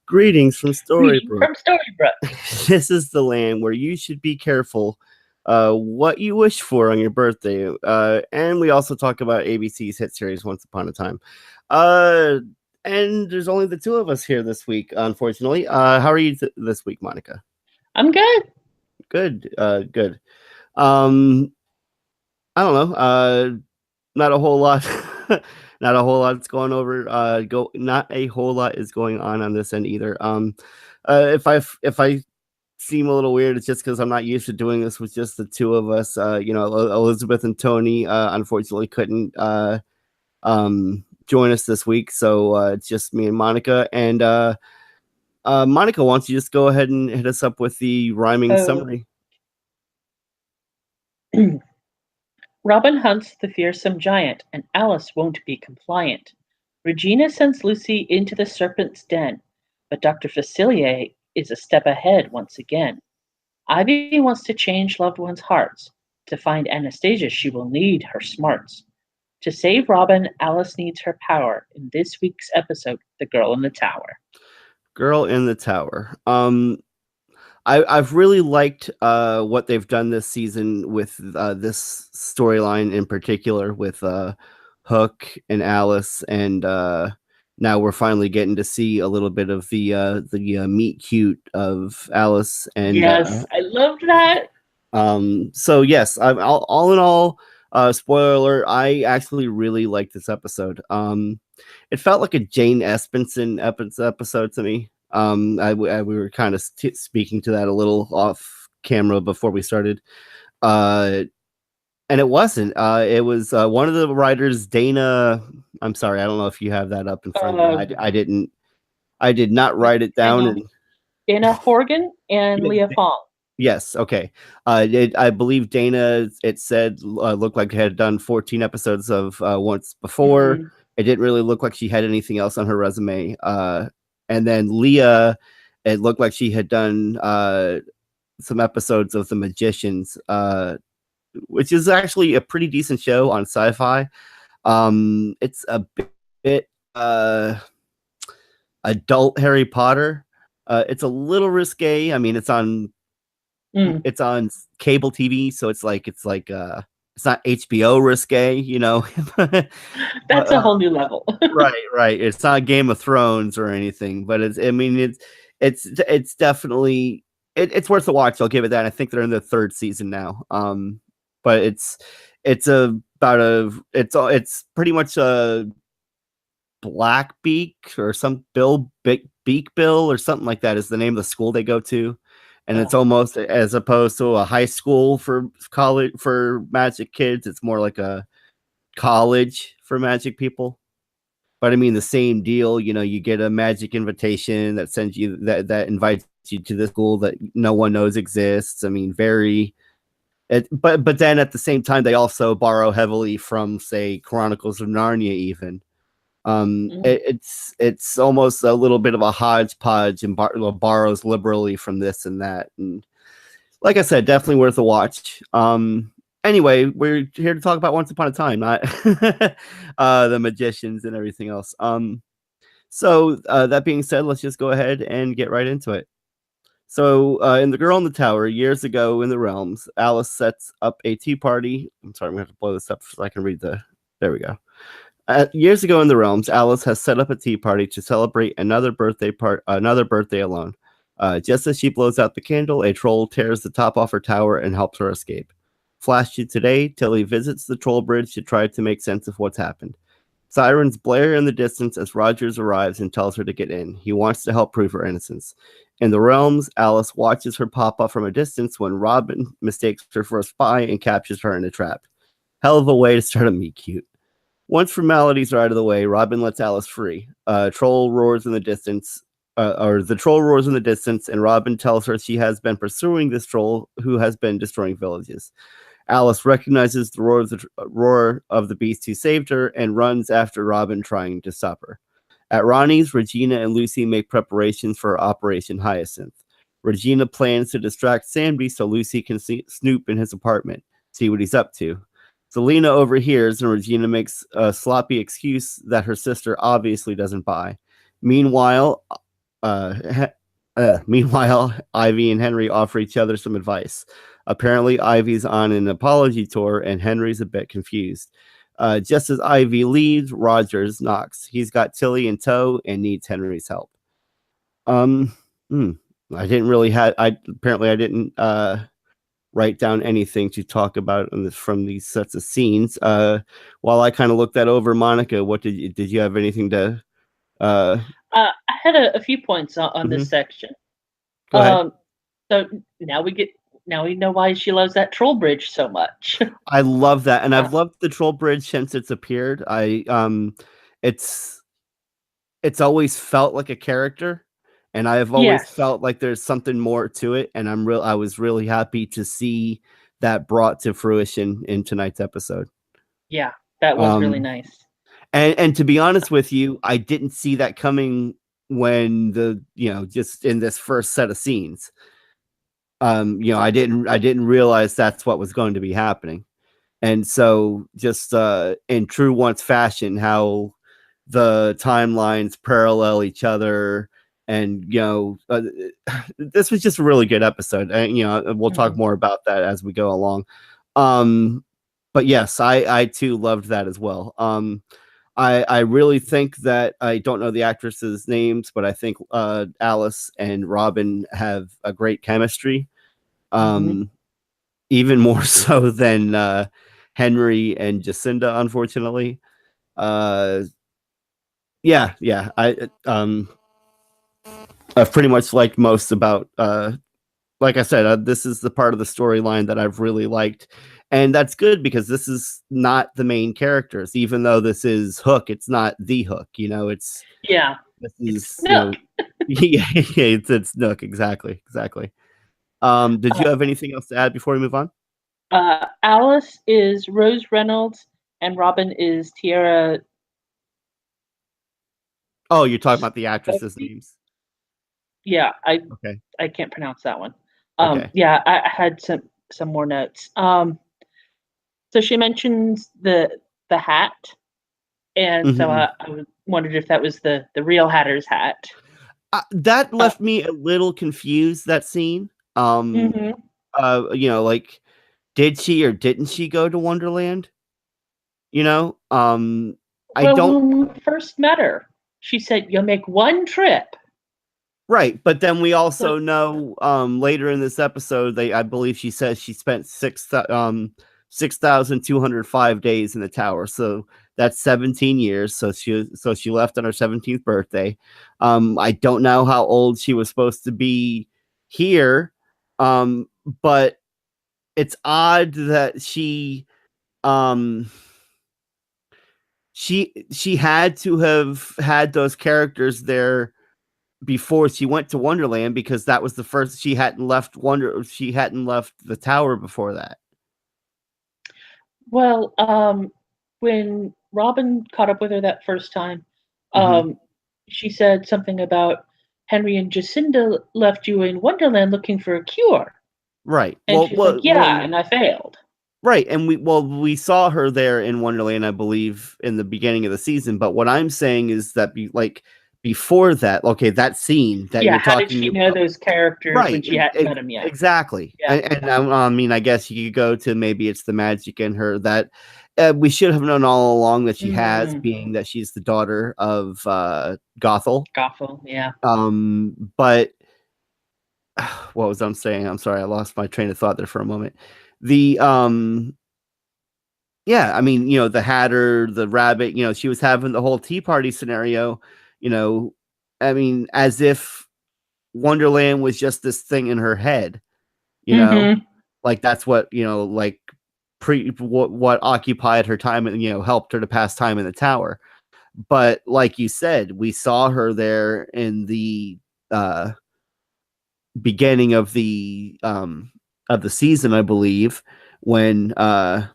Greetings from Storybrooke. From Storybrooke. This is the land where you should be careful what you wish for on your birthday. And we also talk about ABC's hit series Once Upon a Time. And there's only the two of us here this week, unfortunately. How are you this week, Monica? I'm good. Good. Good. I don't know. Not a whole lot. Not a whole lot's going over. Not a whole lot is going on this end either. If I seem a little weird, it's just because I'm not used to doing this with just the two of us. Elizabeth and Tony unfortunately couldn't join us this week, so it's just me and Monica. And Monica, why don't you just go ahead and hit us up with the rhyming summary? Robin hunts the fearsome giant, and Alice won't be compliant. Regina sends Lucy into the serpent's den, but Dr. Facilier is a step ahead once again. Ivy wants to change loved ones' hearts. To find Anastasia, she will need her smarts. To save Robin, Alice needs her power. In this week's episode, The Girl in the Tower. Girl in the Tower. I've really liked what they've done this season with this storyline in particular with Hawke and Alice, and now we're finally getting to see a little bit of the meet cute of Alice. And yes, I loved that. So yes, all in all, spoiler alert, I actually really liked this episode. It felt like a Jane Espenson episode to me. We were kind of speaking to that a little off camera before we started, and it wasn't. It was one of the writers, Dana. I'm sorry, I don't know if you have that up in front of me. I didn't. I did not write it down. Dana Horgan and Leah Fong. Yes. Okay. I believe Dana. It said looked like it had done 14 episodes of Once Before. Mm-hmm. It didn't really look like she had anything else on her resume. And then Leah, it looked like she had done some episodes of The Magicians, which is actually a pretty decent show on Sci-Fi. It's a bit adult Harry Potter. It's a little risque. I mean, it's on cable TV, so it's not HBO risque, you know. That's a whole new level. Right. It's not Game of Thrones or anything, but it's definitely it's worth a watch. I'll give it that. I think they're in the third season now. But it's pretty much a Black Beak or some Beak Bill or something like that is the name of the school they go to. And it's almost as opposed to a high school for college for magic kids. It's more like a college for magic people. But I mean, the same deal. You know, you get a magic invitation that sends you that invites you to the school that no one knows exists. I mean, but then at the same time, they also borrow heavily from, say, Chronicles of Narnia, even. It's almost a little bit of a hodgepodge and borrows liberally from this and that. And like I said, definitely worth a watch. Anyway, we're here to talk about Once Upon a Time, not The Magicians and everything else. So that being said, let's just go ahead and get right into it. So in The Girl in the Tower, years ago in the Realms, Alice sets up a tea party. I'm sorry, I'm going to have to blow this up so I can read there we go. Years ago in the Realms, Alice has set up a tea party to celebrate another birthday alone. Just as she blows out the candle, a troll tears the top off her tower and helps her escape. Flash to today, Tilly visits the troll bridge to try to make sense of what's happened. Sirens blare in the distance as Rogers arrives and tells her to get in. He wants to help prove her innocence. In the Realms, Alice watches her pop up from a distance when Robin mistakes her for a spy and captures her in a trap. Hell of a way to start a meet cute. Once formalities are out of the way, Robin lets Alice free. The troll roars in the distance, and Robin tells her she has been pursuing this troll who has been destroying villages. Alice recognizes the roar of the beast who saved her and runs after Robin, trying to stop her. At Ronnie's, Regina and Lucy make preparations for Operation Hyacinth. Regina plans to distract Sandy so Lucy can snoop in his apartment, see what he's up to. Selena overhears, and Regina makes a sloppy excuse that her sister obviously doesn't buy. Meanwhile, Ivy and Henry offer each other some advice. Apparently, Ivy's on an apology tour, and Henry's a bit confused. Just as Ivy leaves, Rogers knocks. He's got Tilly in tow and needs Henry's help. I didn't really have. I didn't write down anything to talk about from these sets of scenes. While I kind of looked that over, Monica, what did you have anything to? I had a few points on this section. Go ahead. So now we know why she loves that troll bridge so much. I love that, and I've loved the troll bridge since it's appeared. It's always felt like a character, and I've always felt like there's something more to it, and I was really happy to see that brought to fruition in tonight's episode. Yeah, that was really nice. And to be honest with you, I didn't see that coming when just in this first set of scenes. I didn't realize that's what was going to be happening. And so just in true Once fashion, how the timelines parallel each other, and this was just a really good episode. And we'll talk more about that as we go along. But yes, I too loved that as well. I really think that, I don't know the actresses' names, but I think Alice and Robin have a great chemistry. Even more so than Henry and Jacinda, unfortunately. I've pretty much liked most about, like I said, this is the part of the storyline that I've really liked. And that's good, because this is not the main characters. Even though this is Hook, it's not the Hook. This is Nook. it's Nook. Exactly. Did you have anything else to add before we move on? Alice is Rose Reynolds, and Robin is Tiara. Oh, you're talking about the actresses' names. Yeah, I can't pronounce that one. Okay. Yeah, I had some more notes. So she mentions the hat, and so I wondered if that was the real Hatter's hat. That left me a little confused, that scene. Like, did she or didn't she go to Wonderland? When we first met her, she said, "You'll make one trip." Right, but then we also know later in this episode, I believe she says she spent 6,205 days in the tower. So that's 17 years. So she left on her 17th birthday. I don't know how old she was supposed to be here, but it's odd that she had to have had those characters there before she went to Wonderland, because that was the first. She hadn't left the tower before that. Well, when Robin caught up with her that first time, she said something about Henry and Jacinda left you in Wonderland looking for a cure. Right. And she's like, and I failed. Right, and we saw her there in Wonderland, I believe, in the beginning of the season. But what I'm saying is that before that, that scene that you're talking about. How did she know those characters when she hadn't met them yet? Exactly. Yeah. And I mean, I guess you could go to, maybe it's the magic in her that we should have known all along that she has, being that she's the daughter of Gothel. Gothel, yeah. But what was I saying? I'm sorry, I lost my train of thought there for a moment. I mean, the Hatter, the rabbit, she was having the whole tea party scenario, I mean, as if Wonderland was just this thing in her head, like that's what, like what occupied her time and, helped her to pass time in the tower. But like you said, we saw her there in the beginning of the season, I believe, when or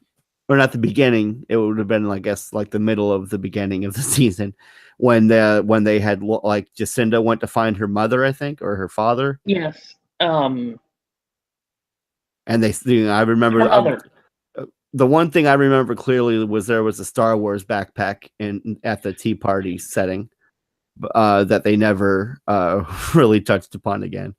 not the beginning, it would have been, I guess, like the middle of the beginning of the season when they had like Jacinda went to find her mother, I think, or her father. Yes. And I remember Her mother. the one thing I remember clearly was there was a Star Wars backpack at the tea party setting that they never really touched upon again.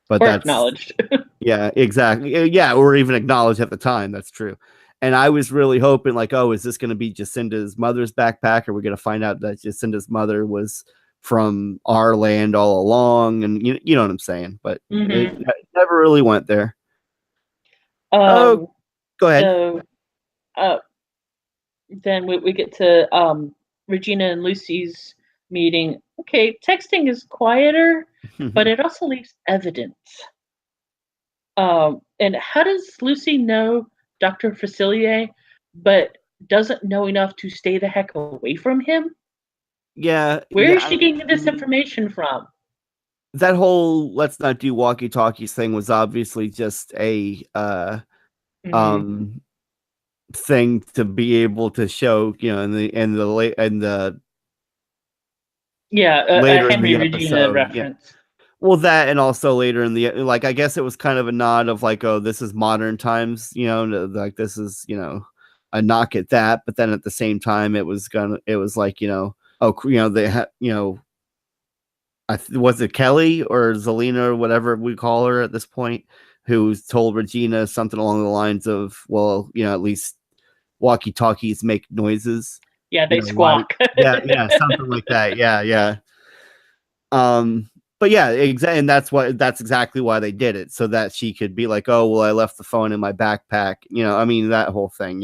But Or that's acknowledged. yeah, exactly. Yeah, or even acknowledged at the time. That's true. And I was really hoping, like, oh, is this going to be Jacinda's mother's backpack? Or we're going to find out that Jacinda's mother was from our land all along? And you know what I'm saying? But it never really went there. Oh, go ahead. So then we get to Regina and Lucy's meeting. Okay, texting is quieter, but it also leaves evidence. And how does Lucy know Dr. Facilier, but doesn't know enough to stay the heck away from him? Yeah. Where is she getting this information from? That whole let's not do walkie-talkies thing was obviously just a thing to be able to show, in the later Henry in the Regina episode. reference. Yeah. Well, that, and also later in the, like, I guess it was kind of a nod of like, oh, this is modern times, like this is, a knock at that. But then at the same time, it was like, oh, they had, was it Kelly or Zelina or whatever we call her at this point, who told Regina something along the lines of, well, at least walkie-talkies make noises. Yeah, they squawk. Yeah, something like that. Yeah. But yeah, exactly, and that's exactly why they did it, so that she could be like, oh, well, I left the phone in my backpack. I mean, that whole thing.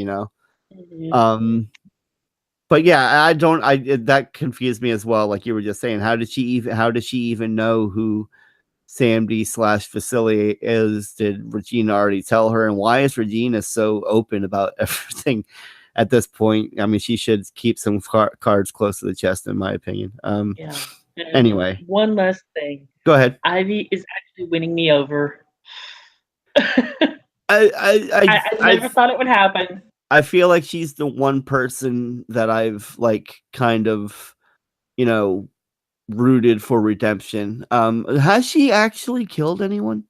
But yeah, that confused me as well. Like you were just saying, how does she even know who Sam D / Facilier is? Did Regina already tell her? And why is Regina so open about everything at this point? I mean, she should keep some cards close to the chest, in my opinion. Yeah. Anyway, one last thing. Go ahead. Ivy is actually winning me over. I never thought it would happen. I feel like she's the one person that I've like kind of, rooted for redemption. Has she actually killed anyone?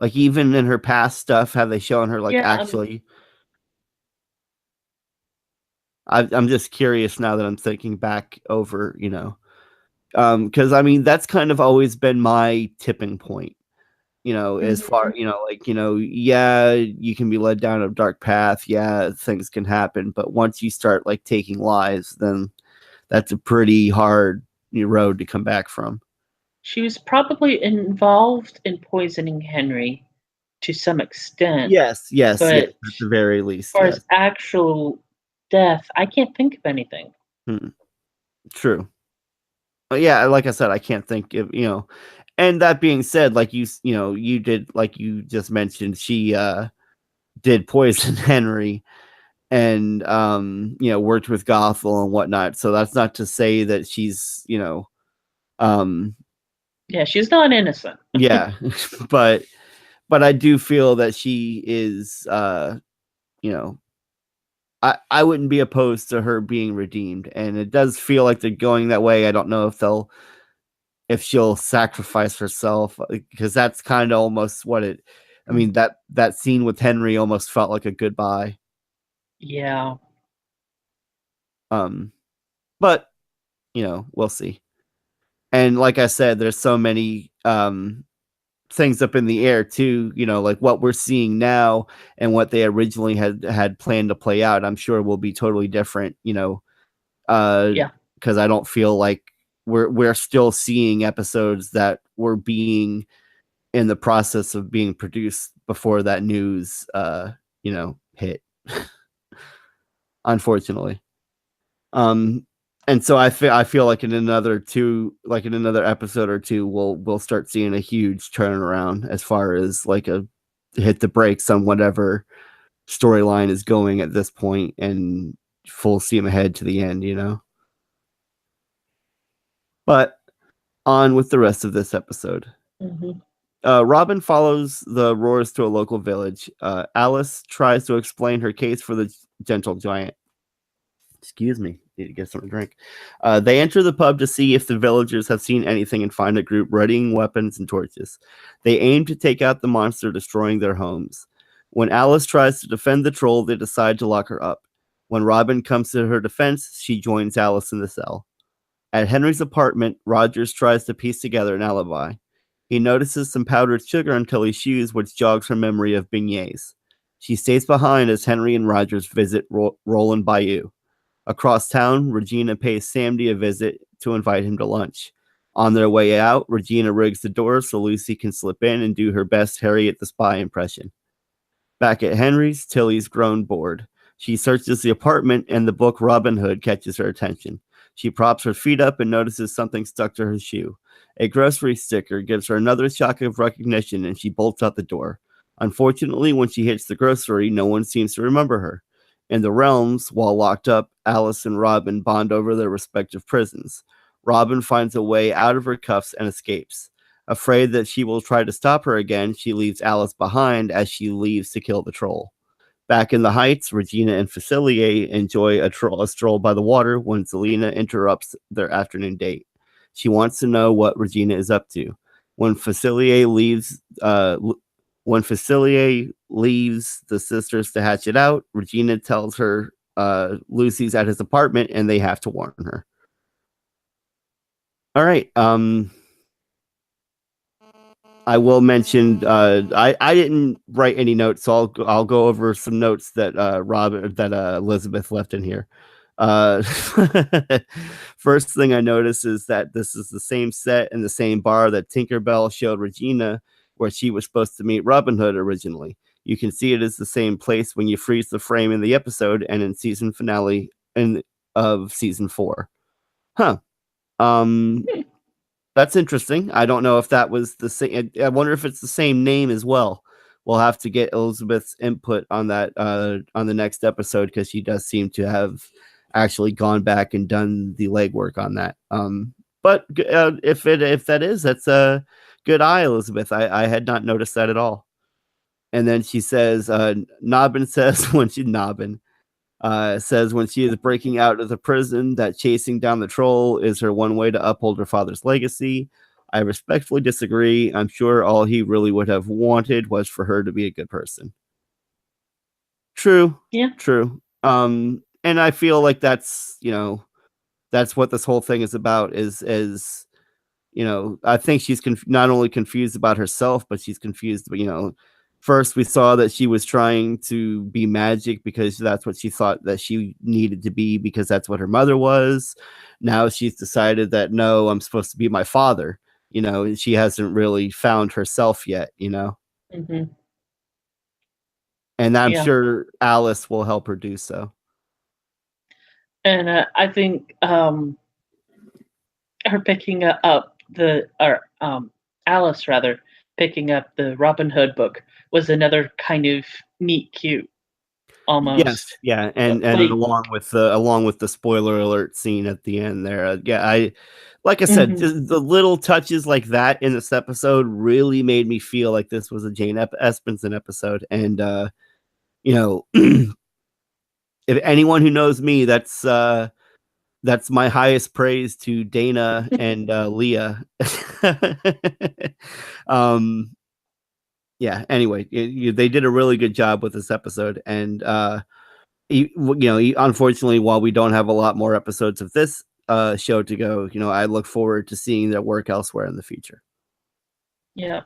Like, even in her past stuff, have they shown her like actually? I'm just curious now that I'm thinking back over, because I mean that's kind of always been my tipping point. As far, yeah, you can be led down a dark path. Yeah, things can happen. But once you start like taking lives, then that's a pretty hard road to come back from. She was probably involved in poisoning Henry to some extent. Yes, but at the very least. As far as actual death, I can't think of anything. True. But yeah, like I said, I can't think of, and that being said, like you did, like you just mentioned, she did poison Henry and worked with Gothel and whatnot. So that's not to say that she's yeah, she's not innocent. Yeah, but I do feel that she is I wouldn't be opposed to her being redeemed, and it does feel like they're going that way. I don't know if she'll sacrifice herself, because that's kind of almost what it. I mean, that scene with Henry almost felt like a goodbye. Yeah. But we'll see. And like I said, there's so many things up in the air too, like what we're seeing now and what they originally had planned to play out, I'm sure will be totally different, because I don't feel like we're still seeing episodes that were being in the process of being produced before that news hit. Unfortunately. And so I feel like in another episode or two, we'll start seeing a huge turnaround as far as like a hit the brakes on whatever storyline is going at this point, and full steam ahead to the end, But on with the rest of this episode. Robin follows the roars to a local village. Alice tries to explain her case for the gentle giant. Excuse me, need to get something to drink. They enter the pub to see if the villagers have seen anything and find a group readying weapons and torches. They aim to take out the monster, destroying their homes. When Alice tries to defend the troll, they decide to lock her up. When Robin comes to her defense, she joins Alice in the cell. At Henry's apartment, Rogers tries to piece together an alibi. He notices some powdered sugar on Tilly's shoes, which jogs her memory of beignets. She stays behind as Henry and Rogers visit Roland Bayou. Across town, Regina pays Sandy a visit to invite him to lunch. On their way out, Regina rigs the door so Lucy can slip in and do her best Harriet the Spy impression. Back at Henry's, Tilly's grown bored. She searches the apartment and the book Robin Hood catches her attention. She props her feet up and notices something stuck to her shoe. A grocery sticker gives her another shock of recognition and she bolts out the door. Unfortunately, when she hits the grocery, no one seems to remember her. In the realms, while locked up, Alice and Robin bond over their respective prisons. Robin finds a way out of her cuffs and escapes. Afraid that she will try to stop her again, she leaves Alice behind as she leaves to kill the troll. Back in the Heights, Regina and Facilier enjoy a stroll by the water when Zelina interrupts their afternoon date. She wants to know what Regina is up to. When Facilier leaves the sisters to hatch it out, Regina tells her Lucy's at his apartment and they have to warn her. All right. I will mention I didn't write any notes, so I'll go over some notes that Elizabeth left in here. First thing I noticed is that this is the same set and the same bar that Tinkerbell showed Regina where she was supposed to meet Robin Hood originally. You can see it is the same place when you freeze the frame in the episode and in season finale of season 4. Huh. That's interesting. I don't know if that was the same. I wonder if it's the same name as well. We'll have to get Elizabeth's input on that on the next episode because she does seem to have actually gone back and done the legwork on that. But if that is, that's a good eye, Elizabeth. I had not noticed that at all. And then she says, Nobbin says when she is breaking out of the prison that chasing down the troll is her one way to uphold her father's legacy. I respectfully disagree. I'm sure all he really would have wanted was for her to be a good person. True. Yeah. True. And I feel like that's what this whole thing is about is I think she's not only confused about herself, but she's confused, first we saw that she was trying to be magic because that's what she thought that she needed to be because that's what her mother was. Now she's decided that no, I'm supposed to be my father, and she hasn't really found herself yet, Mm-hmm. And I'm sure Alice will help her do so. And I think her picking up Alice rather picking up the Robin Hood book was another kind of neat cue, almost. Yes, yeah, and along with the spoiler alert scene at the end there, I said, Mm-hmm. the little touches like that in this episode really made me feel like this was a Jane Espenson episode, and if anyone who knows me, that's my highest praise to Dana and Leah. Yeah, anyway, they did a really good job with this episode, and unfortunately, while we don't have a lot more episodes of this show to go, I look forward to seeing their work elsewhere in the future. Yeah.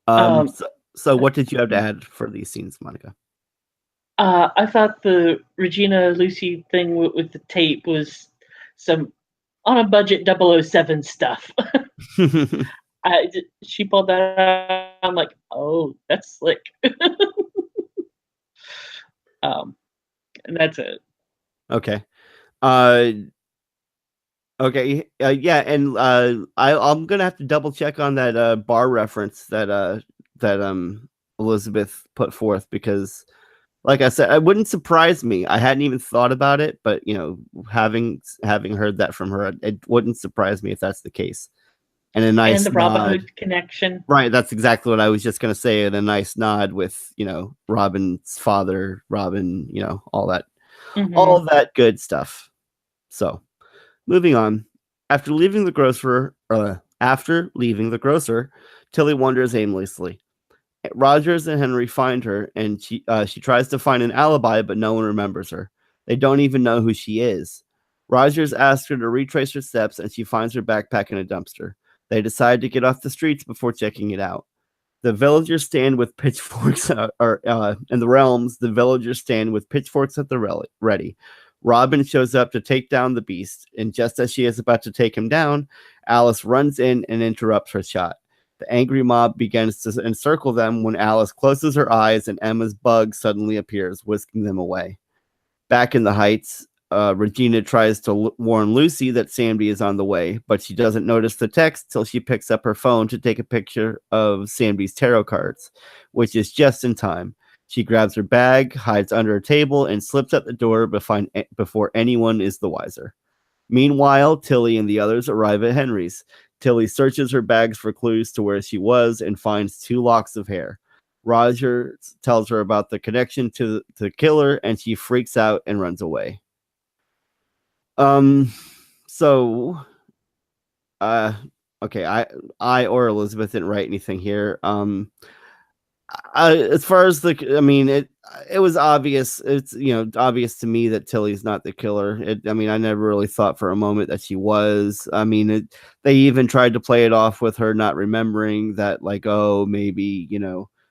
So what did you have to add for these scenes, Monica? I thought the Regina Lucy thing with the tape was some on a budget 007 stuff. She pulled that out. I'm like, oh, that's slick. And that's it. Okay. Okay. Yeah, and I'm gonna have to double check on that bar reference that Elizabeth put forth because, like I said, it wouldn't surprise me. I hadn't even thought about it, but having heard that from her, it wouldn't surprise me if that's the case. and a And nice the Robin nod. Hood connection. Right, that's exactly what I was just going to say. And a nice nod with, Robin's father, Robin, all Hmm. that good stuff. So, moving on. After leaving the grocer, Tilly wanders aimlessly. Rogers and Henry find her, and she tries to find an alibi, but no one remembers her. They don't even know who she is. Rogers asks her to retrace her steps, and she finds her backpack in a dumpster. They decide to get off the streets before checking it out. The villagers stand with pitchforks, in the realms. The villagers stand with pitchforks at the ready. Robin shows up to take down the beast, and just as she is about to take him down, Alice runs in and interrupts her shot. The angry mob begins to encircle them when Alice closes her eyes and Emma's bug suddenly appears, whisking them away. Back in the Heights, Regina tries to warn Lucy that Sandy is on the way, but she doesn't notice the text till she picks up her phone to take a picture of Sandy's tarot cards, which is just in time. She grabs her bag, hides under a table, and slips out the door before anyone is the wiser. Meanwhile, Tilly and the others arrive at Henry's. Tilly searches her bags for clues to where she was and finds 2 locks of hair. Roger tells her about the connection to the killer, and she freaks out and runs away. So, okay, I or Elizabeth didn't write anything here. As far as it was obvious. It's obvious to me that Tilly's not the killer. I never really thought for a moment that she was. They even tried to play it off with her not remembering that, like, oh, maybe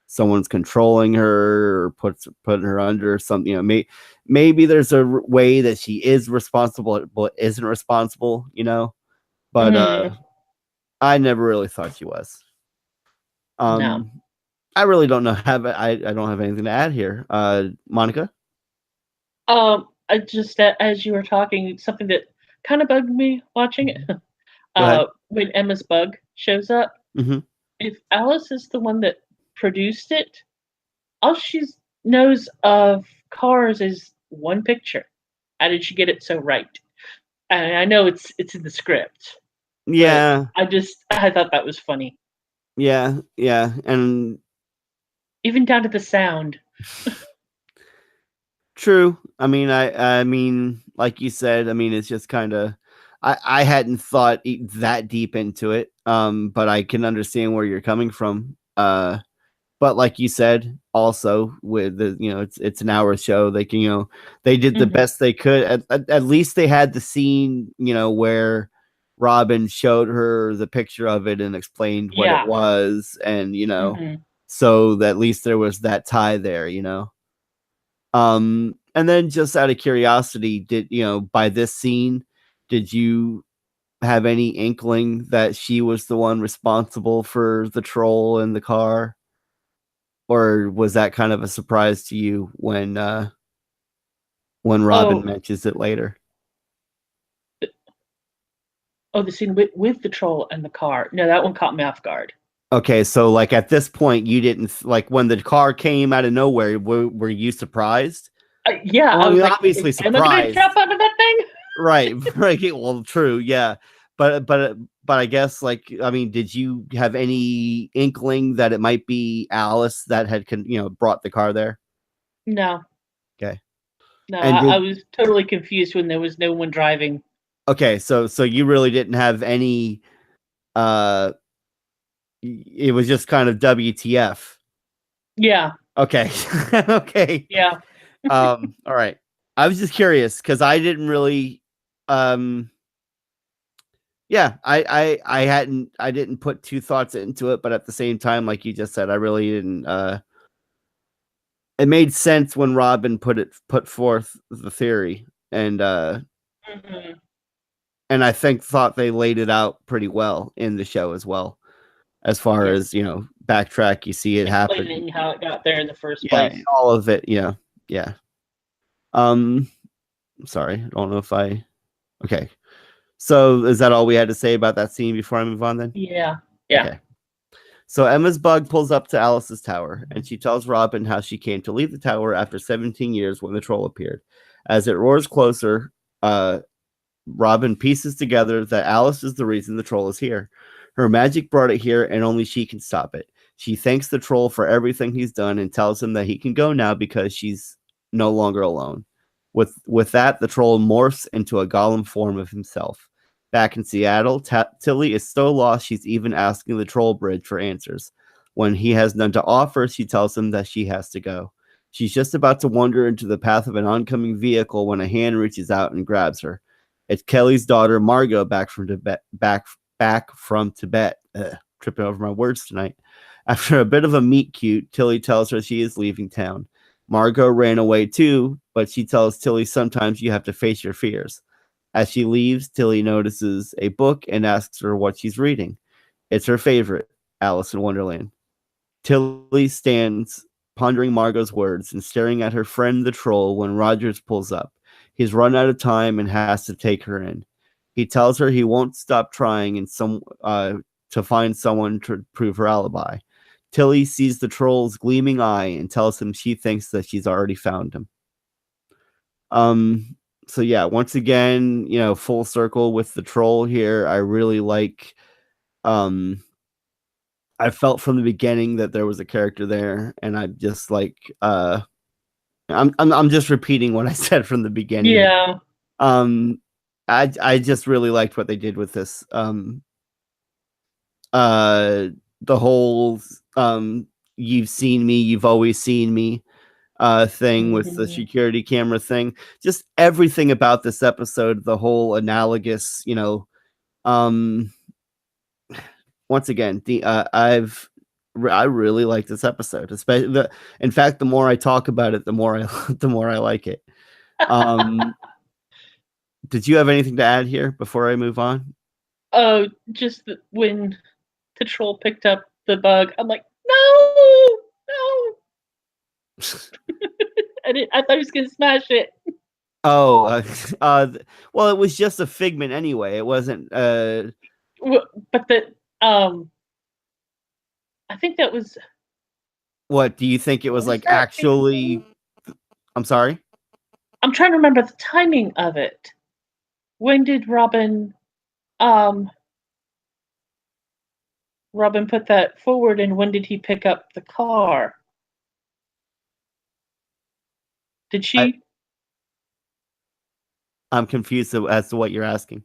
someone's controlling her or putting her under something. Maybe there's a way that she is responsible but isn't responsible. But Mm, I never really thought she was. no. I really don't know. I don't have anything to add here. Monica? I just, as you were talking, something that kind of bugged me watching it. Go ahead. When Emma's bug shows up, Mm-hmm. if Alice is the one that produced it, all she knows of cars is one picture. How did she get it so right? And I know it's in the script. Yeah. I thought that was funny. Yeah. And Even down to the sound. true. I mean, like you said, it's just kind of. I hadn't thought that deep into it. But I can understand where you're coming from. But like you said, also with the it's an hour show. They can they did the best they could. At least they had the scene where Robin showed her the picture of it and explained what it was, and so that at least there was that tie there. And then just out of curiosity, did by this scene, did you have any inkling that she was the one responsible for the troll in the car? Or was that kind of a surprise to you when Robin mentions it later? Oh, the scene with the troll and the car. No, that one caught me off guard. Okay, so like at this point, you didn't like when the car came out of nowhere. Were you surprised? Yeah, well, I was like, obviously surprised. Am I going to jump out of that thing? Right. Well, true. Yeah, but I guess did you have any inkling that it might be Alice that had brought the car there? No. Okay. No, And I was totally confused when there was no one driving. Okay, so you really didn't have any. It was just kind of WTF. Yeah. Okay. Okay. Yeah. All right. I was just curious because I didn't really. Yeah, I didn't put 2 thoughts into it, but at the same time, like you just said, I really didn't. It made sense when Robin put forth the theory, and and I thought they laid it out pretty well in the show as well. As far as backtrack, you see it happen. Explaining how it got there in the first place. All of it. Yeah. Sorry, I don't know if I. Okay, so is that all we had to say about that scene before I move on? Then. Yeah. Okay. So Emma's bug pulls up to Alice's tower, and she tells Robin how she came to leave the tower after 17 years when the troll appeared. As it roars closer, Robin pieces together that Alice is the reason the troll is here. Her magic brought it here, and only she can stop it. She thanks the troll for everything he's done and tells him that he can go now because she's no longer alone. With that, the troll morphs into a golem form of himself. Back in Seattle, Tilly is so lost she's even asking the troll bridge for answers. When he has none to offer, she tells him that she has to go. She's just about to wander into the path of an oncoming vehicle when a hand reaches out and grabs her. It's Kelly's daughter, Margot, back from Tibet. Tripping over my words tonight. After a bit of a meet cute, Tilly tells her she is leaving town. Margot ran away too, but she tells Tilly sometimes you have to face your fears. As she leaves, Tilly notices a book and asks her what she's reading. It's her favorite, Alice in Wonderland. Tilly stands pondering Margot's words and staring at her friend the troll when Rogers pulls up. He's run out of time and has to take her in. He tells her he won't stop trying to find someone to prove her alibi. Tilly sees the troll's gleaming eye and tells him she thinks that she's already found him. So yeah, once again, full circle with the troll here. I really like I felt from the beginning that there was a character there, and I just like I'm just repeating what I said from the beginning. Yeah. I just really liked what they did with this. The whole you've seen me, you've always seen me thing with the security camera thing. Just everything about this episode, the whole analogous, once again, I really like this episode. Especially in fact, the more I talk about it, the more I like it. Did you have anything to add here before I move on? Oh, just when the troll picked up the bug, I'm like, no. I thought he was gonna smash it. Oh, well, it was just a figment anyway. It wasn't. But I think that was. What do you think it was like? Actually, I'm sorry. I'm trying to remember the timing of it. When did Robin put that forward, and when did he pick up the car? Did she? I'm confused as to what you're asking.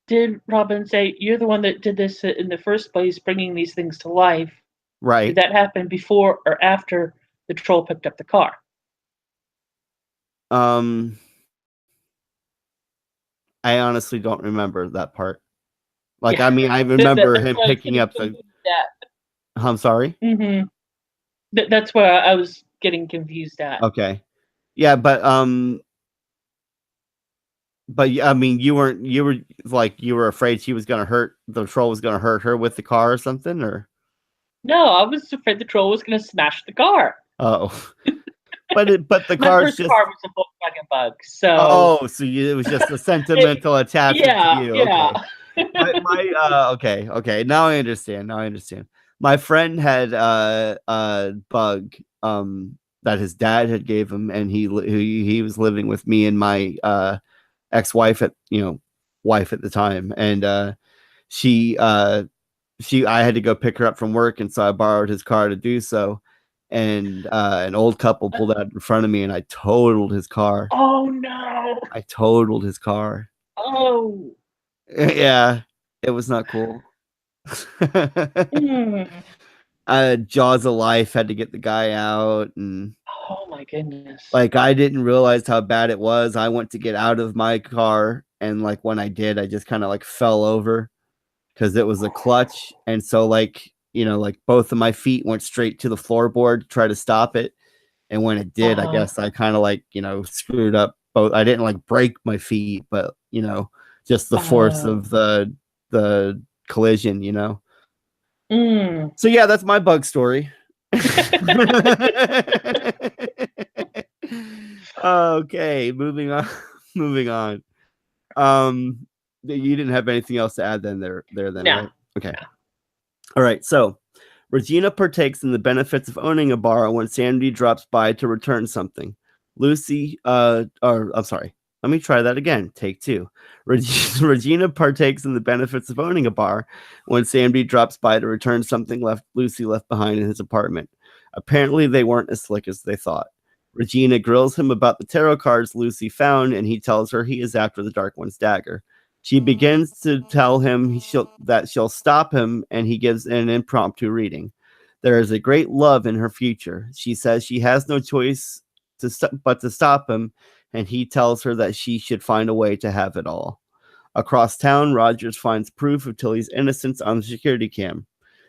Did Robin say, you're the one that did this in the first place, bringing these things to life? Right. Did that happen before or after the troll picked up the car? I honestly don't remember that part. Like, yeah. I mean, I remember him picking up the. I'm sorry. Mm-hmm. That's where I was getting confused at. Okay. Yeah, but I mean, you were afraid the troll was gonna hurt her with the car or something, or? No, I was afraid the troll was gonna smash the car. Oh. But the car was a Volkswagen Bug, so. So it was just a sentimental attachment to you. Yeah. Okay. Okay. Now I understand. My friend had a bug that his dad had gave him, and he was living with me and my ex-wife wife at the time, and I had to go pick her up from work, and so I borrowed his car to do so. And an old couple pulled out in front of me, and I totaled his car. Oh no! I totaled his car. Oh. Yeah, it was not cool. Jaws of Life had to get the guy out, and oh my goodness! Like, I didn't realize how bad it was. I went to get out of my car, and like when I did, I just kind of like fell over because it was a clutch, and so like both of my feet went straight to the floorboard to try to stop it, and when it did, I guess I kind of like screwed up both. I didn't like break my feet, but just the force of the collision, So yeah, that's my bug story. Okay, moving on. You didn't have anything else to add then there then, no. Right? Okay. No. All right, so Regina partakes in the benefits of owning a bar when Sandy drops by to return something. Lucy, I'm sorry. Let me try that again. Take two. Regina partakes in the benefits of owning a bar when Sandy drops by to return something Lucy left behind in his apartment. Apparently, they weren't as slick as they thought. Regina grills him about the tarot cards Lucy found, and he tells her he is after the Dark One's dagger. She begins to tell him that she'll stop him, and he gives an impromptu reading. There is a great love in her future. She says she has no choice but to stop him, and he tells her that she should find a way to have it all. Across town, Rogers finds proof of Tilly's innocence on the security cam.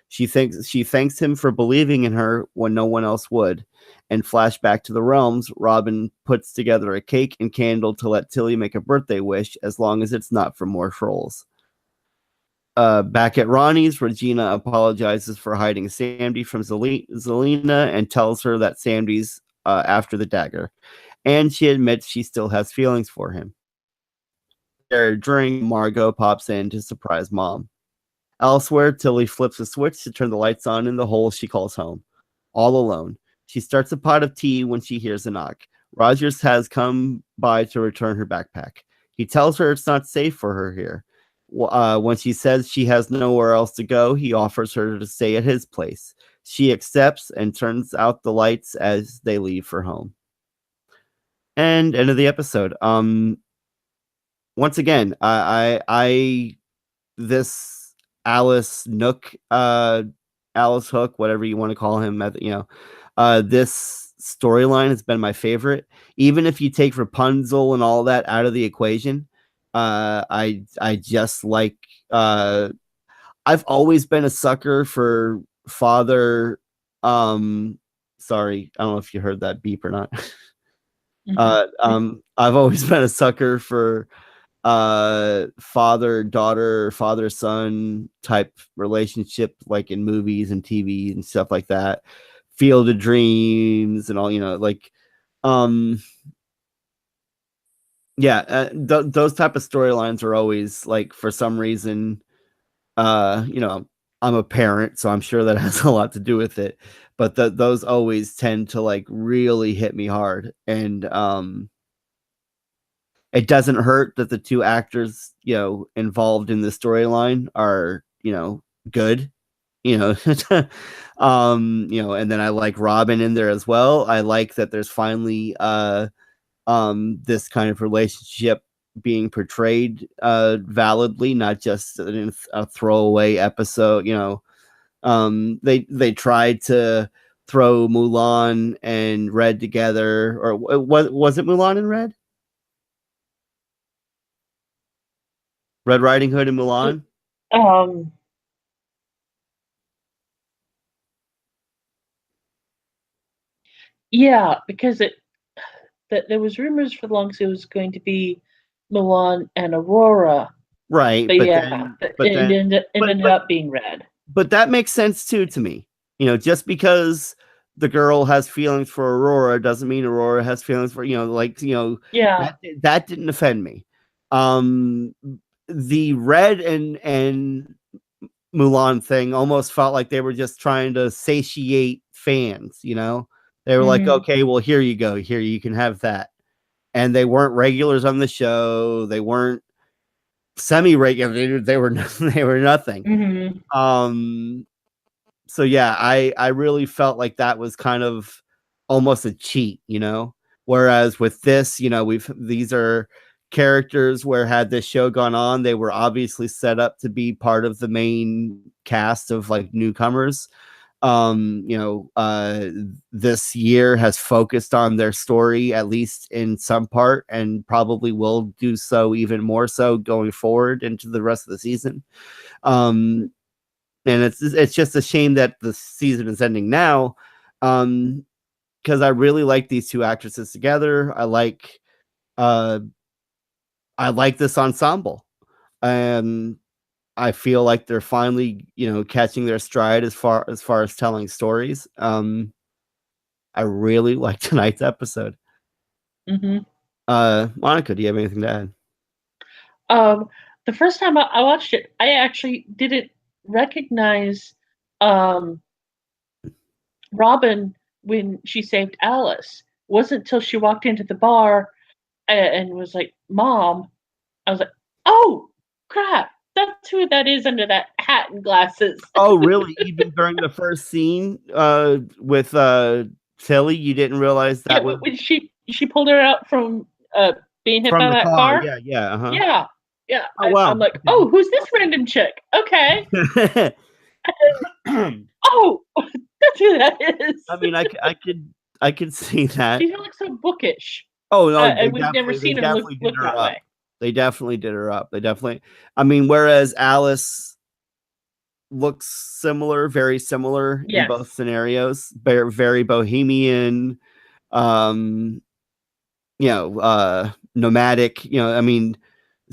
She thanks him for believing in her when no one else would. And flashback to the realms, Robin puts together a cake and candle to let Tilly make a birthday wish, as long as it's not for more trolls. Back at Ronnie's, Regina apologizes for hiding Sandy from Zelina and tells her that Sandy's after the dagger. And she admits she still has feelings for him. Their drink, Margot pops in to surprise Mom. Elsewhere, Tilly flips a switch to turn the lights on in the hole she calls home. All alone. She starts a pot of tea when she hears a knock. Rogers has come by to return her backpack. He tells her it's not safe for her here. When she says she has nowhere else to go, he offers her to stay at his place. She accepts and turns out the lights as they leave for home. And end of the episode. Once again, this Alice Nook, Alice Hook, whatever you want to call him, this storyline has been my favorite. Even if you take Rapunzel and all that out of the equation, I just like. I've always been a sucker for Father. Sorry, I don't know if you heard that beep or not. I've always been a sucker for father daughter, father son type relationship, like in movies and TV and stuff like that. Field of Dreams and all, those type of storylines are always like, for some reason, I'm a parent, so I'm sure that has a lot to do with it. But those always tend to like really hit me hard, and it doesn't hurt that the two actors, involved in the storyline are, good, and then I like Robin in there as well. I like that there's finally this kind of relationship being portrayed validly, not just in a throwaway episode. They tried to throw Mulan and Red together, or was it Mulan and Red? Red Riding Hood and Mulan? Yeah, because there was rumors for the longest it was going to be Mulan and Aurora. Right, but it ended up being Red. But that makes sense too to me. Just because the girl has feelings for Aurora doesn't mean Aurora has feelings for, Yeah. That didn't offend me. The Red and Mulan thing almost felt like they were just trying to satiate fans, They were like, okay, well, here you go. Here, you can have that. And they weren't regulars on the show. They weren't semi-regular. They were nothing. So yeah, I really felt like that was kind of almost a cheat, Whereas with this, these are characters where, had this show gone on, they were obviously set up to be part of the main cast of like newcomers. This year has focused on their story, at least in some part, and probably will do so even more so going forward into the rest of the season. And it's just a shame that the season is ending now, because I really like these two actresses together. I like this ensemble, and I feel like they're finally, catching their stride as far as telling stories. I really like tonight's episode. Monica, do you have anything to add? The first time I watched it, I actually didn't recognize Robin when she saved Alice. It wasn't until she walked into the bar and was like, "Mom," I was like, "Oh crap, that's who that is under that hat and glasses." Oh, really? Even during the first scene with Tilly, you didn't realize Yeah, that was when she pulled her out from being hit from by the that car? car. Yeah, yeah, uh-huh. Yeah, yeah. Oh, I'm wow. like, "Oh, who's this random chick?" Okay. Okay. Oh, that's who that is. I mean, I could see that. She looks so bookish, Oh no, and we've never they seen her definitely did look her that up. way. They definitely did her up. They definitely. I mean, whereas Alice looks similar, very similar in Yes. both scenarios. Very, very bohemian. Um, nomadic. I mean,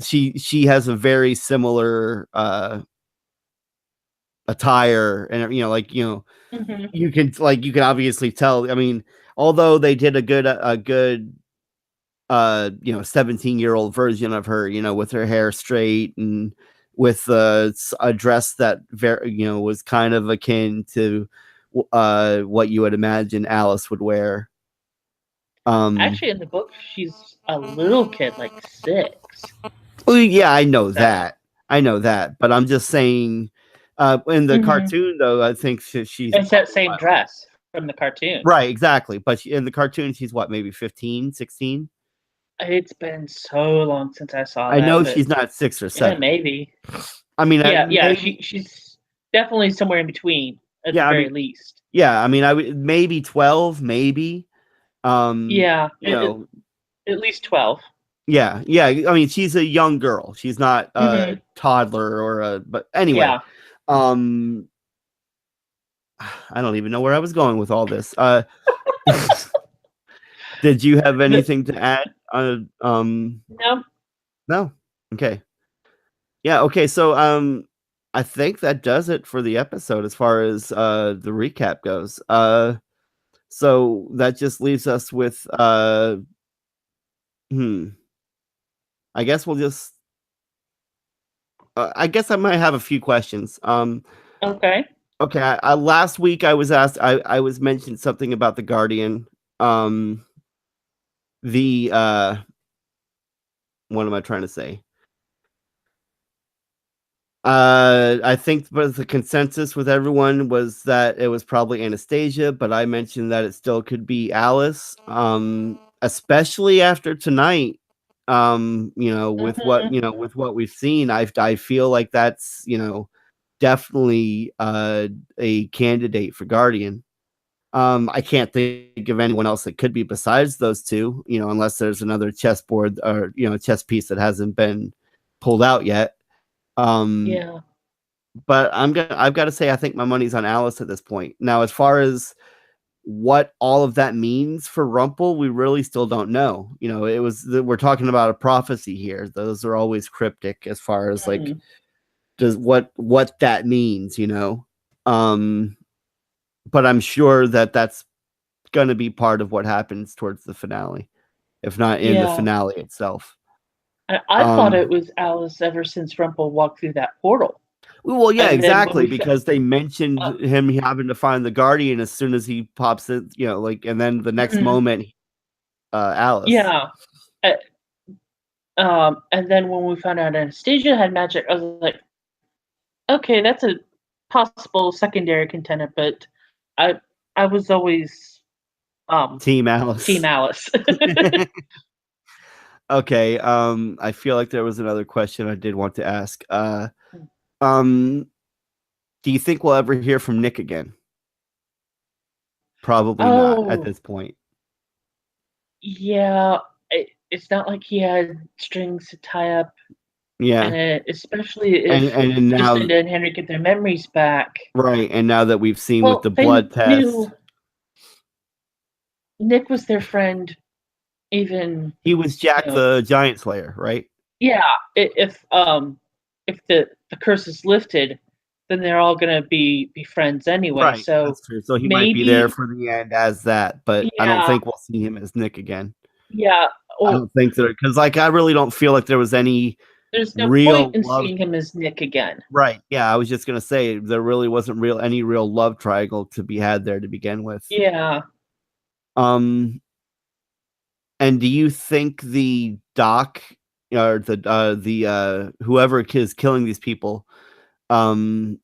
she has a very similar attire, and Hmm. you can obviously tell. I mean, although they did a good 17-year-old version of her, with her hair straight and with a dress that was kind of akin to what you would imagine Alice would wear. Actually, in the book, she's a little kid, like 6. Well, yeah, I know So. that. I know that, but I'm just saying in the Hmm. cartoon though, I think she's It's that same dress from the cartoon. right, exactly. But in the cartoon she's what, maybe 15, 16? It's been so long since I saw I that, know but she's not 6 or yeah, 7. maybe. I mean, Yeah. maybe She's definitely somewhere in between, at the yeah, I very mean, least. yeah, I mean, I would maybe 12, maybe. Yeah, You know, at least 12. yeah, yeah. I mean, she's a young girl. She's not a Hmm. toddler or but anyway, Yeah. um, I don't even know where I was going with all this. Did you have The, anything to add? no. No. Okay. Yeah. Okay. So, I think that does it for the episode as far as the recap goes. So that just leaves us with hmm. I guess we'll just. I guess I might have a few questions. Okay. Okay. Last week I was asked. I was mentioned something about the Guardian. Um, the what am I trying to say? I think the consensus with everyone was that it was probably Anastasia, but I mentioned that it still could be Alice. Especially after tonight. Hmm. With what we've seen, I feel like that's, definitely a candidate for Guardian. I can't think of anyone else that could be besides those two, unless there's another chessboard or chess piece that hasn't been pulled out yet. Um, Yeah. but I've got to say I think my money's on Alice at this point. Now, as far as what all of that means for Rumple, we really still don't know. We're talking about a prophecy here. Those are always cryptic as far as like Mm. does what that means. Um, but I'm sure that that's going to be part of what happens towards the finale, if not in the Yeah. finale itself. I thought it Um, was Alice ever since Rumple walked through that portal. well, yeah, And then when exactly, we because they mentioned uh, him having to find the Guardian as soon as he pops it, and then the next mhm, moment, Alice. yeah. Uh, and then when we found out Anastasia had magic, I was like, okay, that's a possible secondary contender, but I I was always um Team Team Alice. Alice. Okay, I feel like there was another question I did want to ask. Um, do you think we'll ever hear from Nick again? Probably not at Oh, this point. yeah. It's not like he had strings to tie up, Yeah, and especially if and now, Jacinda and Henry get their memories back. right, and now that we've seen with Well, the they blood test, knew Nick was their friend, even he was you Jack know, the Giant Slayer, right? yeah. If the curse is lifted, then they're all gonna be friends anyway. Right, So that's true. So he might be there maybe, for the end as that, but I don't yeah, think we'll see him as Nick again. yeah. I Well, don't think that because like I really don't feel like there was any there's no point real in love. seeing him as Nick again. Right. Yeah, I was just gonna say there really wasn't any real love triangle to be had there to begin with. Yeah. Um And do you think the doc or the whoever is killing these people, do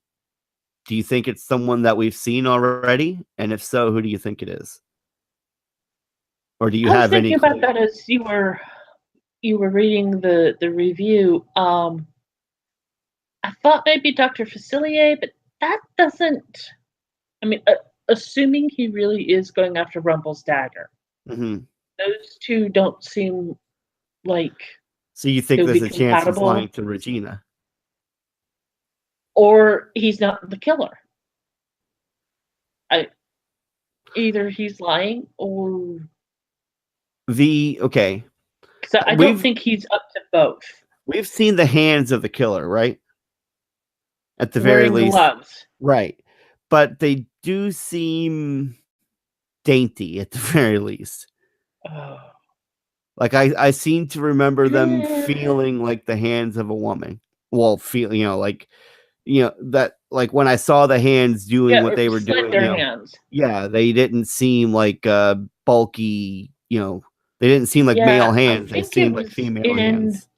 you think it's someone that we've seen already? And if so, who do you think it is? Or do you I was have any thinking about clue? that as you were reading the review. I thought maybe Dr. Facilier, but that doesn't. I mean, assuming he really is going after Rumble's dagger, Mhm. those two don't seem like So you they think would be there's a chance he's lying compatible, to Regina? or he's not the killer. I Either he's lying, or Okay, because I don't we've think he's up to both. we've seen the hands of the killer, right? At the very Wearing least, gloves. right? But they do seem dainty at the very least. Oh. Like I seem to remember them Eh, feeling like the hands of a woman. Well, feel like that like when I saw the hands doing yeah, what they were doing, slender hands. yeah, they didn't seem like bulky, they didn't seem like Yeah, male I hands. They think it seemed like was female in. hands.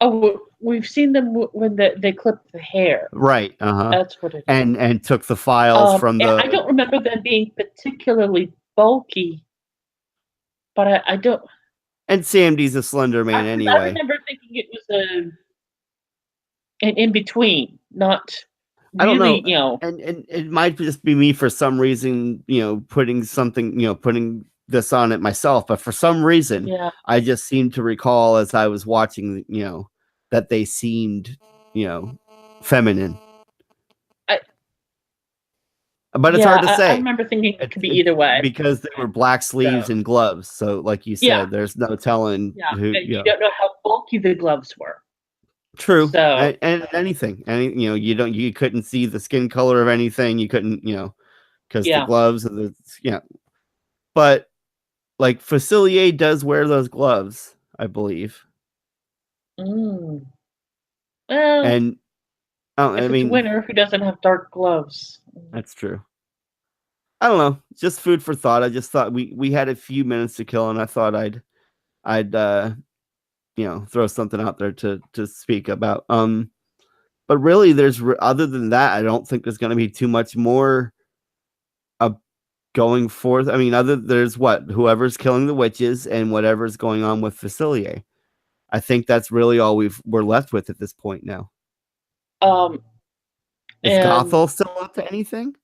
Oh, we've seen them when they clip the hair. Right. Uh-huh. That's what it is. And took the files from And I the don't remember them being particularly bulky, but I don't. and Sandy's a slender man Because I anyway. remember thinking it was an in between, not I don't know. really. And it might just be me for some reason, putting this on it myself, but for some reason, Yeah, I just seem to recall as I was watching, that they seemed, feminine. I But it's yeah, hard to I say. remember thinking it could be It's either way. because they were black sleeves So and gloves. So, like you yeah, said, there's no telling yeah, who, you don't know how bulky the gloves were. True, So and anything, you couldn't see the skin color of anything. You couldn't, because the yeah. gloves and but like Facilier does wear those gloves, I believe, Mm. Well, and oh, I if it's mean winter, who doesn't have dark gloves? that's true. I don't know, just food for thought. I just thought we had a few minutes to kill, and I thought I'd throw something out there to speak about. But really, other than that, I don't think there's going to be too much more going forth. I mean, there's whoever's killing the witches and whatever's going on with Facilier. I think that's really all we're left with at this point now. Um, Is and Gothel still up to anything?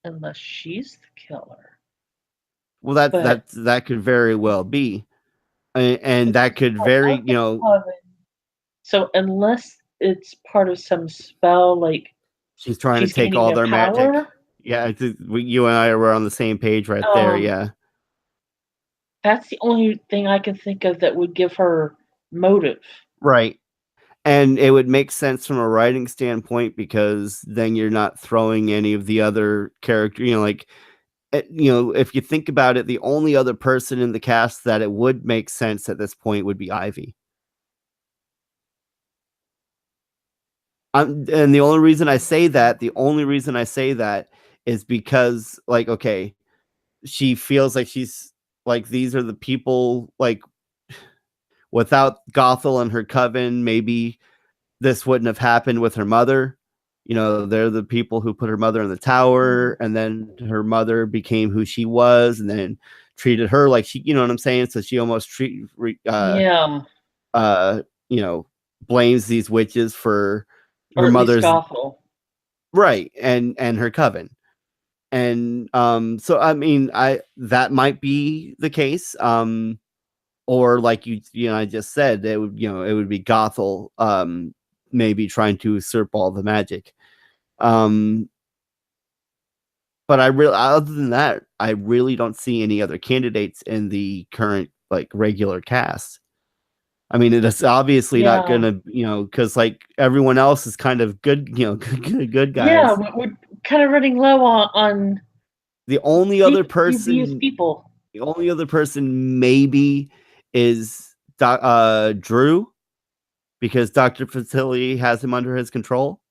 unless she's the killer, Well, but that could very well be, and that she's could part very of the coven. So unless it's part of some spell, like she's trying to she's take gaining all their their magic. power, Yeah, you and I were on the same page right there. um, Yeah, that's the only thing I can think of that would give her motive. right. And it would make sense from a writing standpoint because then you're not throwing any of the other character, like if you think about it, the only other person in the cast that it would make sense at this point would be Ivy. And the only reason I say that is because, like, okay, she feels like she's like these are the people like without Gothel and her coven, maybe this wouldn't have happened with her mother. They're the people who put her mother in the tower, and then her mother became who she was, and then treated her like she, you know what I'm saying? So she almost Yeah, uh, blames these witches for or her at least mother's Gothel. right and her coven. And so I mean, that might be the case. Or like I just said, it would be Gothel, maybe trying to usurp all the magic. Um, but other than that, I really don't see any other candidates in the current like regular cast. I mean, it's obviously not Yeah, gonna, because like everyone else is kind of good, good yeah, guys. we're kind of running low on The only other dubious person, people. maybe is Drew, because Dr. Facility has him under his control.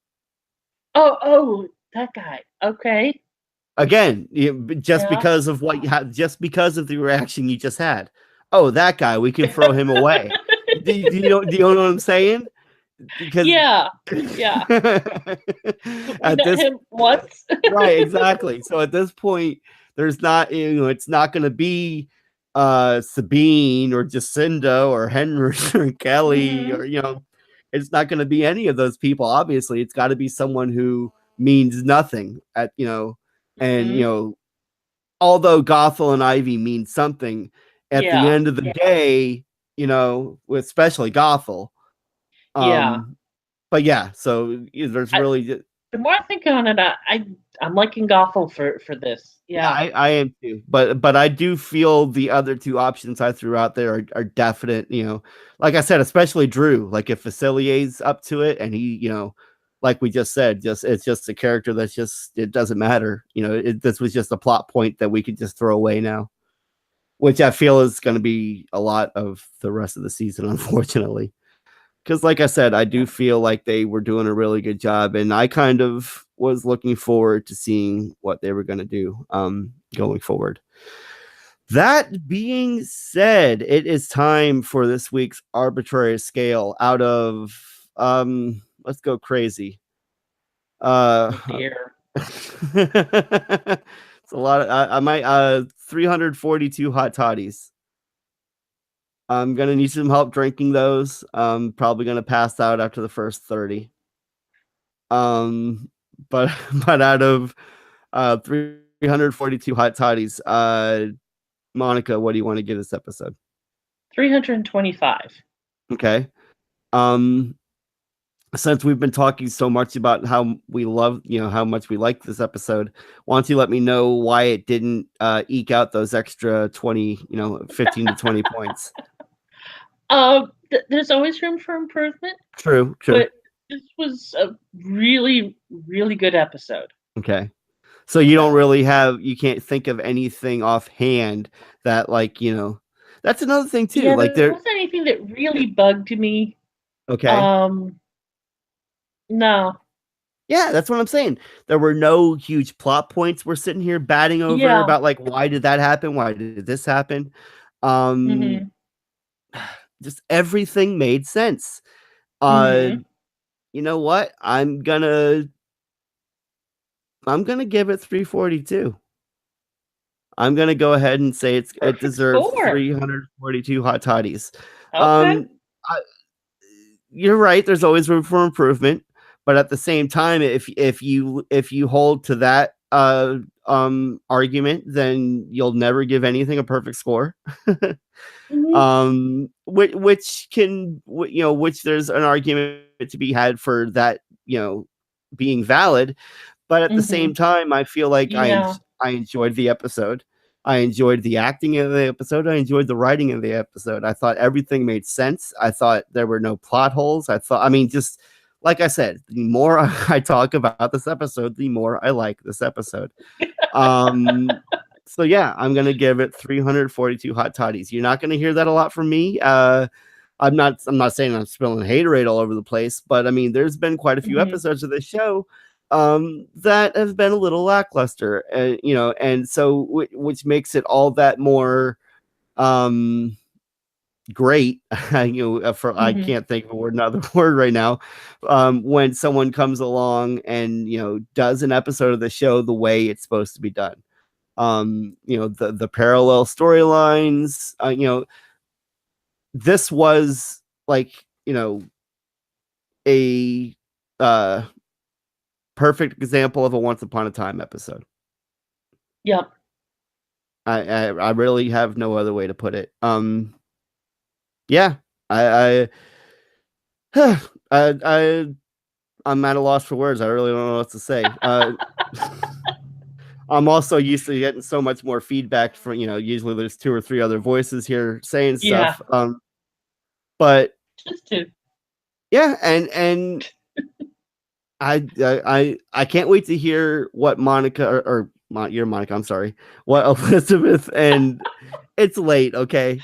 Oh, that guy. Okay. Again, just Yeah. because of what you had, just because of the reaction you just had. Oh, that guy, we can throw him away. Do you know what I'm saying? Because Yeah. Yeah. We at met this him once. right, exactly. So at this point, there's not, it's not going to be Sabine or Jacinda or Henry or Kelly or Mhm. it's not going to be any of those people. Obviously, it's got to be someone who means nothing at and Mhm. although Gothel and Ivy mean something, at the Yeah. end of the day, especially Gothel. Yeah. But yeah, so there's I, really the more I think on it, I'm liking Gothel for this. yeah, Yeah. I am too. But I do feel the other two options I threw out there are definite, like I said, especially Drew. Like if Facilier's up to it and he, like we just said, it's just a character that's just it doesn't matter. This was just a plot point that we could just throw away now. Which I feel is going to be a lot of the rest of the season, unfortunately. Because, like I said, I do feel like they were doing a really good job, and I kind of was looking forward to seeing what they were going to do going forward. That being said, it is time for this week's arbitrary scale out of let's go crazy. Oh dear. It's a lot of I might 342 hot toddies. I'm gonna need some help drinking those. I'm probably gonna pass out after the first 30. Um, but but out of 342 hot toddies, Monica, what do you want to give this episode? 325. Okay. Um, since we've been talking so much about how we love, how much we like this episode, why don't you let me know why it didn't eke out those extra 20, 15 to 20 points? There's always room for improvement, True. but this was a really, really good episode. Okay. So you don't really you can't think of anything offhand that that's another thing too. Yeah, Like there wasn't anything that really bugged me. Okay. No. Yeah, that's what I'm saying. There were no huge plot points we're sitting here batting over about like why did that happen? Why did this happen? Mm-hmm. Just everything made sense. Mm-hmm. You know what? I'm gonna give it 342. I'm gonna go ahead and say it deserves score. 342 hot toddies. Okay. You're right. There's always room for improvement, but at the same time, if you hold to that argument, then you'll never give anything a perfect score. Mm-hmm. Which there's an argument to be had for that, being valid. But at the same time, I feel like I enjoyed the episode. I enjoyed the acting of the episode. I enjoyed the writing of the episode. I thought everything made sense. I thought there were no plot holes. Just like I said, the more I talk about this episode, the more I like this episode. So yeah, I'm gonna give it 342 hot toddies. You're not gonna hear that a lot from me. I'm not saying I'm spilling haterade all over the place, but I mean, there's been quite a few episodes of this show that have been a little lackluster, and so which makes it all that more great. I can't think of another word right now. When someone comes along and does an episode of the show the way it's supposed to be done. The parallel storylines. This was like a perfect example of a Once Upon a Time episode. Yep. I really have no other way to put it. Yeah, I I'm at a loss for words. I really don't know what to say. I'm also used to getting so much more feedback from, usually there's 2 or 3 other voices here saying stuff. But just 2. Yeah, and I can't wait to hear what Monica you're Monica, I'm sorry. What Elizabeth and it's late, okay?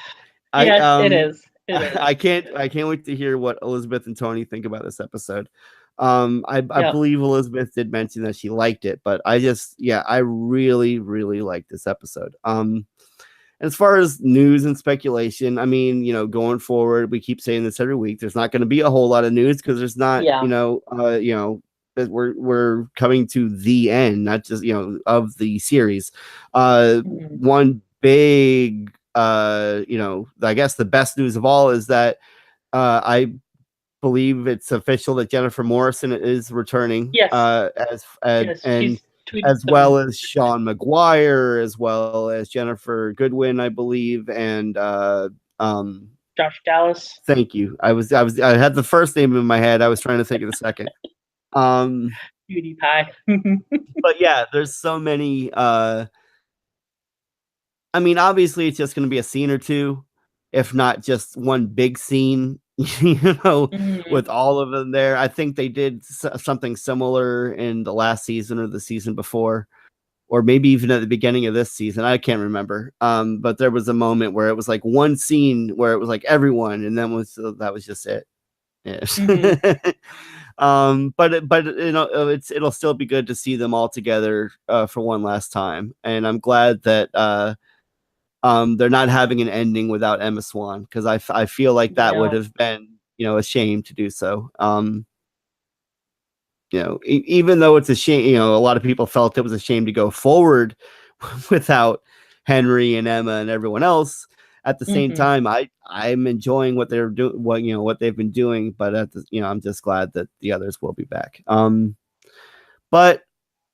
Yes, it is. It is. I can't wait to hear what Elizabeth and Tony think about this episode. I Yeah. believe Elizabeth did mention that she liked it, but I really, really like this episode. As far as news and speculation, I mean, going forward, we keep saying this every week. There's not going to be a whole lot of news because there's not, Yeah. that we're coming to the end, not just of the series. Mhm. One big, I guess the best news of all is that I believe it's official that Jennifer Morrison is returning, Yes. and Yes. She's tweeted as some. well as Sean McGuire, as well as Jennifer Goodwin, I believe, and Josh Dallas. thank you. I had the first name in my head. I was trying to think of the second. Beauty pie. But yeah, there's so many. I mean, obviously, it's just going to be a scene or two, if not just one big scene, with all of them there. I think they did something similar in the last season or the season before, or maybe even at the beginning of this season. I can't remember. But there was a moment where it was like one scene where it was like everyone, and then that was just it. Yes. But it'll still be good to see them all together for one last time, and I'm glad that they're not having an ending without Emma Swan, because I feel like that would have been a shame to do so. Even though it's a shame, a lot of people felt it was a shame to go forward without Henry and Emma and everyone else. At the same time, I'm enjoying what they're doing, what they've been doing, but I'm just glad that the others will be back. But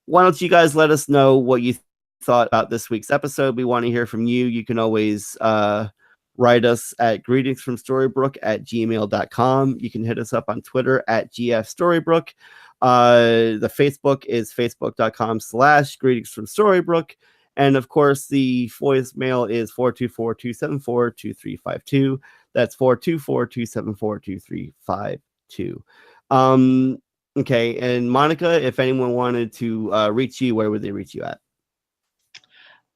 why don't you guys let us know what you thought about this week's episode? We want to hear from you. You can always write us at greetingsfromstorybrooke@gmail.com. You can hit us up on Twitter at gfstorybrooke. The Facebook is facebook.com/greetingsfromstorybrooke. And of course, the voicemail is 424-274-2352. That's 424-274-2352. Okay, and Monica, if anyone wanted to reach you, where would they reach you at?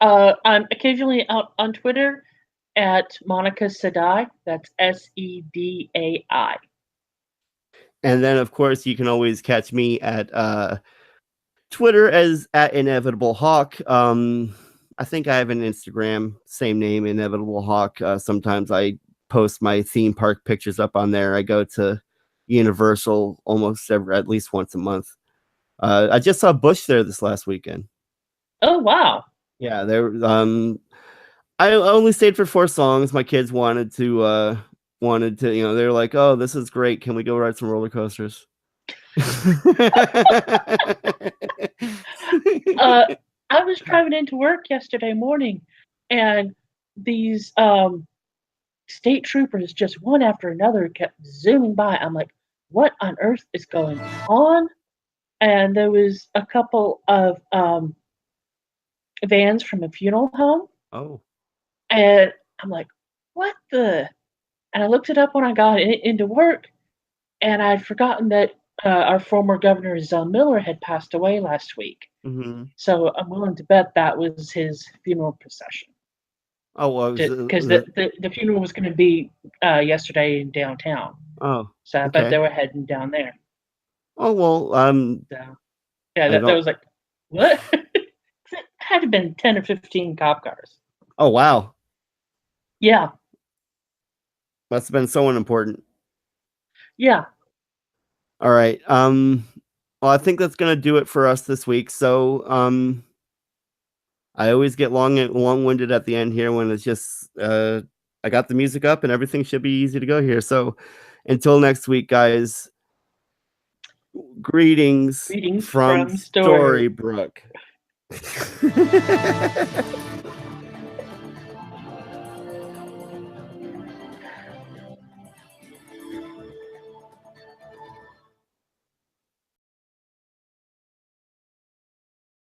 I'm occasionally out on Twitter at Monica Sedai. That's Sedai. And then, of course, you can always catch me at Twitter as at Inevitable Hawke. I think I have an Instagram, same name, Inevitable Hawke. Sometimes I post my theme park pictures up on there. I go to Universal at least once a month. I just saw Bush there this last weekend. Oh wow! Yeah, there. I only stayed for 4 songs. My kids wanted to. They're like, "Oh, this is great. Can we go ride some roller coasters?" I was driving into work yesterday morning, and these state troopers, just one after another, kept zooming by. I'm like, what on earth is going on? And there was a couple of vans from a funeral home. Oh. And I'm like, what the? And I looked it up when I got into work, and I'd forgotten that our former governor, Zell Miller, had passed away last week. Mm-hmm. So I'm willing to bet that was his funeral procession. Oh, well, because the funeral was going to be yesterday in downtown. Oh, so I bet they were heading down there. Oh well, so, yeah, that was like, what? It had to have been 10 or 15 cop cars. Oh wow. Yeah. Must have been someone important. Yeah. All right. Well, I think that's gonna do it for us this week. So I always get long-winded at the end here when it's just I got the music up and everything should be easy to go here. So until next week, guys, greetings from Storybrooke.